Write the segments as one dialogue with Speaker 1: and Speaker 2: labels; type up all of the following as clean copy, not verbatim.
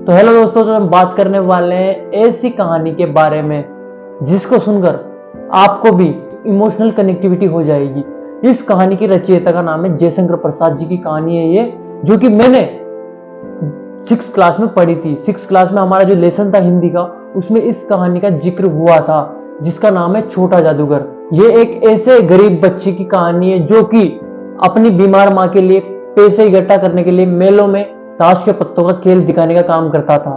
Speaker 1: तो हेलो दोस्तों, तो हम बात करने वाले हैं ऐसी कहानी के बारे में जिसको सुनकर आपको भी इमोशनल कनेक्टिविटी हो जाएगी। इस कहानी की रचयिता का नाम है जयशंकर प्रसाद जी की कहानी है ये, जो कि मैंने 6th क्लास में पढ़ी थी। 6th क्लास में हमारा जो लेसन था हिंदी का, उसमें इस कहानी का जिक्र हुआ था, जिसका नाम है छोटा जादूगर। ये एक ऐसे गरीब बच्चे की कहानी है जो कि अपनी बीमार माँ के लिए पैसे इकट्ठा करने के लिए मेलों में ताश के पत्तों का खेल दिखाने का काम करता था।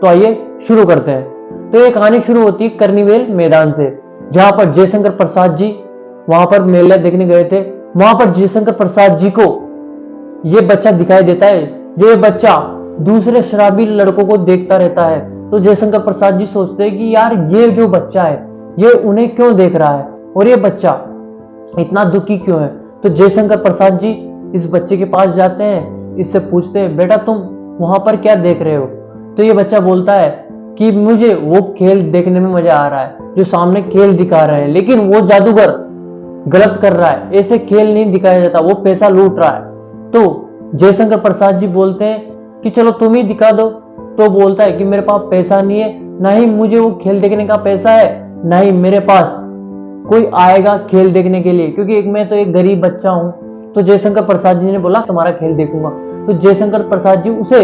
Speaker 1: तो आइए शुरू करते हैं। तो ये कहानी शुरू होती है कर्निवेल मैदान से, जहां पर जयशंकर प्रसाद जी वहां पर मेला देखने गए थे। वहां पर जयशंकर प्रसाद जी को ये बच्चा दिखाई देता है, जो ये बच्चा दूसरे शराबी लड़कों को देखता रहता है। तो जयशंकर प्रसाद जी सोचते हैं कि यार ये जो बच्चा है ये उन्हें क्यों देख रहा है और ये बच्चा इतना दुखी क्यों है। तो जयशंकर प्रसाद जी इस बच्चे के पास जाते हैं, इससे पूछते हैं बेटा तुम वहां पर क्या देख रहे हो। तो ये बच्चा बोलता है कि मुझे वो खेल देखने में मजा आ रहा है जो सामने खेल दिखा रहे हैं, लेकिन वो जादूगर गलत कर रहा है, ऐसे खेल नहीं दिखाया जाता, वो पैसा लूट रहा है। तो जयशंकर प्रसाद जी बोलते हैं कि चलो तुम ही दिखा दो। तो बोलता है कि मेरे पास पैसा नहीं है, ना ही मुझे वो खेल देखने का पैसा है, ना ही मेरे पास कोई आएगा खेल देखने के लिए, क्योंकि मैं तो एक गरीब बच्चा हूं। तो जयशंकर प्रसाद जी ने बोला तुम्हारा खेल देखूंगा। तो जयशंकर प्रसाद जी उसे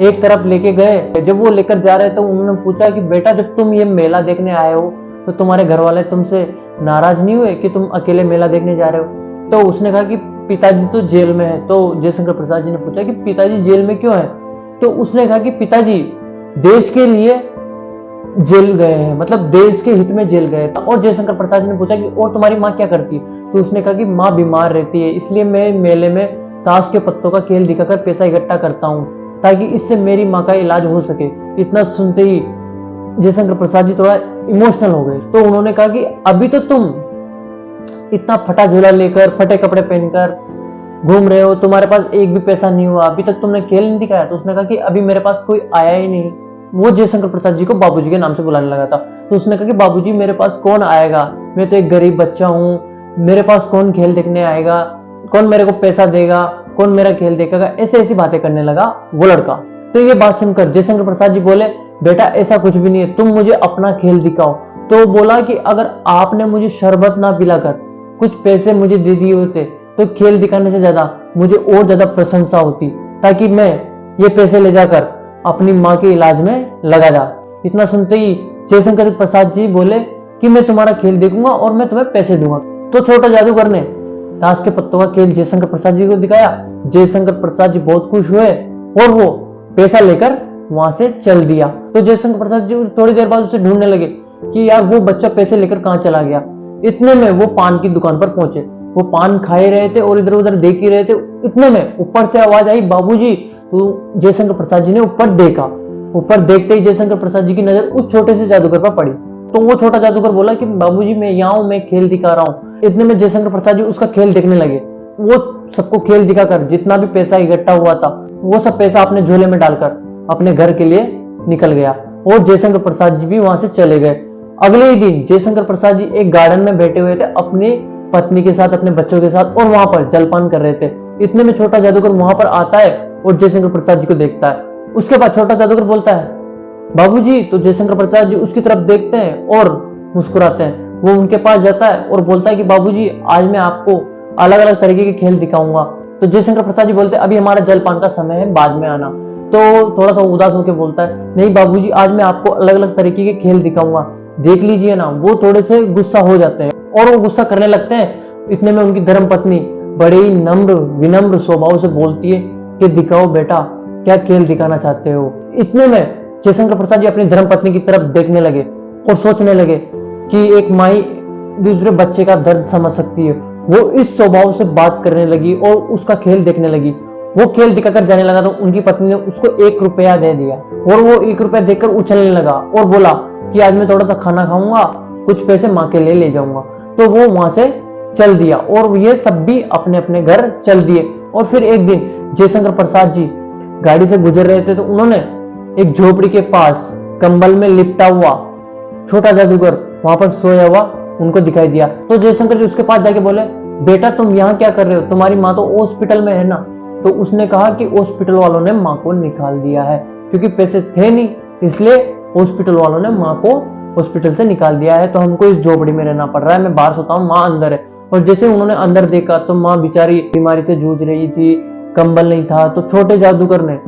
Speaker 1: एक तरफ लेके गए। जब वो लेकर जा रहे तो उन्होंने पूछा कि बेटा जब तुम ये मेला देखने आए हो तो तुम्हारे घर वाले तुमसे नाराज नहीं हुए कि तुम अकेले मेला देखने जा रहे हो। तो उसने कहा कि पिताजी तो जेल में है। तो जयशंकर प्रसाद जी ने पूछा कि पिताजी जेल में क्यों है। तो उसने कहा कि पिताजी देश के लिए जेल गए हैं, मतलब देश के हित में जेल गए। और जयशंकर प्रसाद जी ने पूछा कि और तुम्हारी माँ क्या करती है। तो उसने कहा कि माँ बीमार रहती है, इसलिए मैं मेले में ताश के पत्तों का खेल दिखाकर पैसा इकट्ठा करता हूँ ताकि इससे मेरी माँ का इलाज हो सके। इतना सुनते ही जयशंकर प्रसाद जी थोड़ा इमोशनल हो गए। तो उन्होंने कहा कि अभी तो तुम इतना फटा झोला लेकर फटे कपड़े पहनकर घूम रहे हो, तुम्हारे पास एक भी पैसा नहीं हुआ, अभी तक तुमने खेल नहीं दिखाया। तो उसने कहा कि अभी मेरे पास कोई आया ही नहीं। वो जयशंकर प्रसाद जी को बाबूजी के नाम से बुलाने लगा था। तो उसने कहा कि बाबूजी मेरे पास कौन आएगा, मैं तो एक गरीब बच्चा हूँ, मेरे पास कौन खेल देखने आएगा, कौन मेरे को पैसा देगा, कौन मेरा खेल देखेगा। ऐसे ऐसी बातें करने लगा वो लड़का। तो ये बात सुनकर जयशंकर प्रसाद जी बोले बेटा ऐसा कुछ भी नहीं है, तुम मुझे अपना खेल दिखाओ। तो बोला कि अगर आपने मुझे शरबत ना पिलाकर कुछ पैसे मुझे दे दिए होते तो खेल दिखाने से ज्यादा मुझे और ज्यादा प्रशंसा होती, ताकि मैं ये पैसे ले जाकर अपनी माँ के इलाज में लगा जा। इतना सुनते ही जयशंकर प्रसाद जी बोले कि मैं तुम्हारा खेल देखूंगा और मैं तुम्हें पैसे दूंगा। तो छोटा जादूगर ने ताश के पत्तों का खेल जयशंकर प्रसाद जी को दिखाया। जयशंकर प्रसाद जी बहुत खुश हुए और वो पैसा लेकर वहां से चल दिया। तो जयशंकर प्रसाद जी थोड़ी देर बाद उसे ढूंढने लगे कि यार वो बच्चा पैसे लेकर कहां चला गया। इतने में वो पान की दुकान पर पहुंचे। वो पान खा ही रहे थे और इधर उधर देख ही रहे थे। इतने में ऊपर से आवाज आई बाबूजी। तो जयशंकर प्रसाद जी ने ऊपर देखा। ऊपर देखते ही जयशंकर प्रसाद जी की नजर उस छोटे से जादूगर पर पड़ी। तो वो छोटा जादूगर बोला कि बाबूजी मैं यहाँ हूं, मैं खेल दिखा रहा हूँ। इतने में जयशंकर प्रसाद जी उसका खेल देखने लगे। वो सबको खेल दिखाकर जितना भी पैसा इकट्ठा हुआ था वो सब पैसा अपने झोले में डालकर अपने घर के लिए निकल गया और जयशंकर प्रसाद जी भी वहां से चले गए। अगले ही दिन जयशंकर प्रसाद जी एक गार्डन में बैठे हुए थे अपनी पत्नी के साथ, अपने बच्चों के साथ, और वहां पर जलपान कर रहे थे। इतने में छोटा जादूगर वहां पर आता है और जयशंकर प्रसाद जी को देखता है। उसके बाद छोटा जादूगर बोलता है बाबूजी। तो जयशंकर प्रसाद जी उसकी तरफ देखते हैं और मुस्कुराते हैं। वो उनके पास जाता है और बोलता है कि बाबूजी आज मैं आपको अलग अलग तरीके के खेल दिखाऊंगा। तो जयशंकर प्रसाद जी बोलते हैं अभी हमारा जलपान का समय है, बाद में आना। तो थोड़ा सा उदास होकर बोलता है नहीं बाबूजी आज मैं आपको अलग अलग तरीके के खेल दिखाऊंगा, देख लीजिए ना। वो थोड़े से गुस्सा हो जाते हैं और वो गुस्सा करने लगते हैं। इतने में उनकी धर्मपत्नी बड़े ही नम्र विनम्र स्वभाव से बोलती है कि दिखाओ बेटा क्या खेल दिखाना चाहते हो। इतने में जयशंकर प्रसाद जी अपनी धर्मपत्नी की तरफ देखने लगे और सोचने लगे कि एक माई दूसरे बच्चे का दर्द समझ सकती है। वो इस स्वभाव से बात करने लगी और उसका खेल देखने लगी। वो खेल दिखाकर जाने लगा तो उनकी पत्नी ने उसको 1 रुपया दे दिया और वो 1 रुपया देकर उछलने लगा और बोला कि आज मैं थोड़ा सा खाना खाऊंगा, कुछ पैसे माँ के लिए ले जाऊंगा। तो वो वहां से चल दिया और ये सब भी अपने अपने घर चल दिए। और फिर एक दिन जयशंकर प्रसाद जी गाड़ी से गुजर रहे थे तो उन्होंने एक झोपड़ी के पास कंबल में लिपटा हुआ छोटा जादूगर वहां पर सोया हुआ उनको दिखाई दिया। तो जयशंकर जी उसके पास जाके बोले बेटा तुम यहाँ क्या कर रहे हो, तुम्हारी माँ तो हॉस्पिटल में है ना। तो उसने कहा कि हॉस्पिटल वालों ने माँ को निकाल दिया है। क्योंकि पैसे थे नहीं, इसलिए हॉस्पिटल वालों ने माँ को हॉस्पिटल से निकाल दिया है। तो हमको इस झोपड़ी में रहना पड़ रहा है, मैं बाहर सोता हूँ, माँ अंदर है। और जैसे उन्होंने अंदर देखा तो माँ बेचारी बीमारी से जूझ रही थी, कंबल नहीं था। तो छोटे जादूगर ने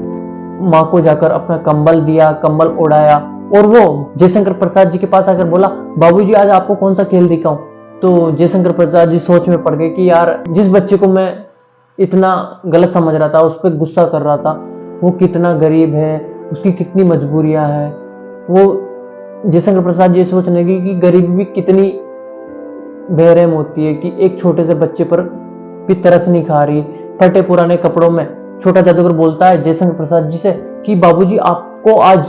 Speaker 1: माँ को जाकर अपना कंबल दिया, कंबल उड़ाया, और वो जयशंकर प्रसाद जी के पास आकर बोला, बाबूजी आज आपको कौन सा खेल दिखाऊं। तो जयशंकर प्रसाद जी सोच में पड़ गए कि यार, जिस बच्चे को मैं इतना गलत समझ रहा था, उस पर गुस्सा कर रहा था, वो कितना गरीब है, उसकी कितनी मजबूरियां हैं। वो जयशंकर प्रसाद जी सोचने लगे कि गरीबी भी कितनी बेरहम होती है, कि एक छोटे से बच्चे पर भी तरस नहीं खा रही। फटे पुराने कपड़ों में छोटा जादूगर बोलता है जयशंकर प्रसाद जी से कि बाबूजी आपको आज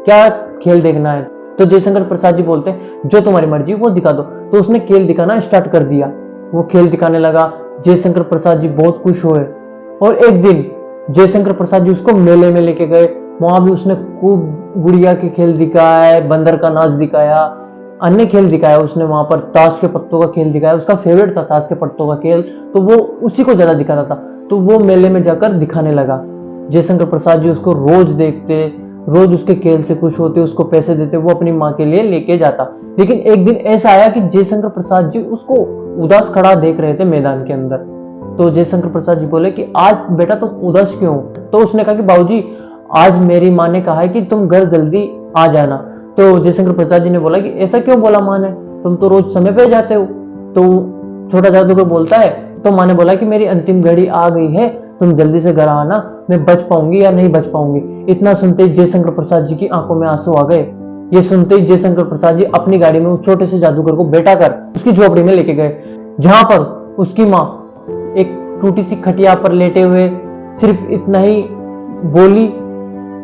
Speaker 1: क्या खेल देखना है। तो जयशंकर प्रसाद जी बोलते हैं जो तुम्हारी मर्जी वो दिखा दो। तो उसने खेल दिखाना स्टार्ट कर दिया, वो खेल दिखाने लगा। जयशंकर प्रसाद जी बहुत खुश हुए, और एक दिन जयशंकर प्रसाद जी उसको मेले में लेके गए। वहां भी उसने खूब गुड़िया के खेल दिखाए, बंदर का नाच दिखाया, अन्य खेल दिखाया। उसने वहां पर ताश के पत्तों का खेल दिखाया, उसका फेवरेट था ताश के पत्तों का खेल, तो वो उसी को ज्यादा दिखाता था। तो वो मेले में जाकर दिखाने लगा। जयशंकर प्रसाद जी उसको रोज देखते, रोज उसके खेल से खुश होते, उसको पैसे देते, वो अपनी माँ के लिए लेके जाता। लेकिन एक दिन ऐसा आया कि जयशंकर प्रसाद जी उसको उदास खड़ा देख रहे थे मैदान के अंदर। तो जयशंकर प्रसाद जी बोले कि आज बेटा तुम उदास क्यों हो। तो उसने कहा कि बाबूजी आज मेरी माँ ने कहा है कि तुम घर जल्दी आ जाना। तो जयशंकर प्रसाद जी ने बोला कि ऐसा क्यों बोला माँ ने, तुम तो रोज समय पे जाते हो। तो छोटा जादूगर बोलता है, तो माँ ने बोला कि मेरी अंतिम घड़ी आ गई है, तुम जल्दी से घर आना, मैं बच पाऊंगी या नहीं बच पाऊंगी। इतना सुनते ही जयशंकर प्रसाद जी की आंखों में आंसू आ गए। ये सुनते ही जयशंकर प्रसाद जी अपनी गाड़ी में उस छोटे से जादूगर को बैठा कर उसकी झोपड़ी में लेके गए, जहां पर उसकी माँ एक टूटी सी खटिया पर लेटे हुए सिर्फ इतना ही बोली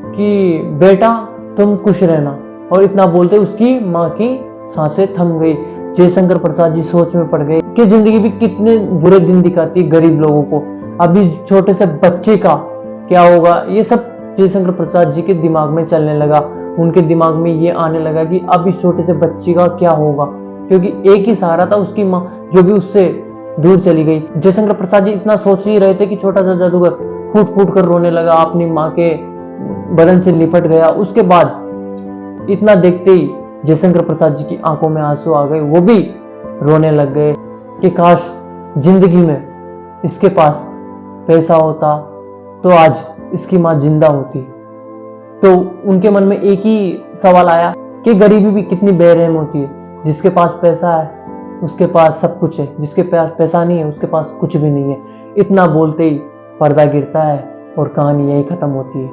Speaker 1: कि बेटा तुम खुश रहना, और इतना बोलते उसकी माँ की सांसें थम गई। जयशंकर प्रसाद जी सोच में पड़ गए कि जिंदगी भी कितने बुरे दिन दिखाती है गरीब लोगों को, अभी छोटे से बच्चे का क्या होगा। ये सब जयशंकर प्रसाद जी के दिमाग में चलने लगा। उनके दिमाग में ये आने लगा कि अब इस छोटे से बच्चे का क्या होगा, क्योंकि एक ही सहारा था उसकी माँ, जो भी उससे दूर चली गई। जयशंकर प्रसाद जी इतना सोच ही रहे थे कि छोटा सा जादूगर फूट फूट कर रोने लगा, अपनी माँ के बदन से लिपट गया। उसके बाद इतना देखते ही जयशंकर प्रसाद जी की आंखों में आंसू आ गए, वो भी रोने लग गए कि काश जिंदगी में इसके पास पैसा होता तो आज इसकी माँ जिंदा होती। तो उनके मन में एक ही सवाल आया कि गरीबी भी कितनी बेरहम होती है, जिसके पास पैसा है उसके पास सब कुछ है, जिसके पास पैसा नहीं है उसके पास कुछ भी नहीं है। इतना बोलते ही पर्दा गिरता है और कहानी यही खत्म होती है।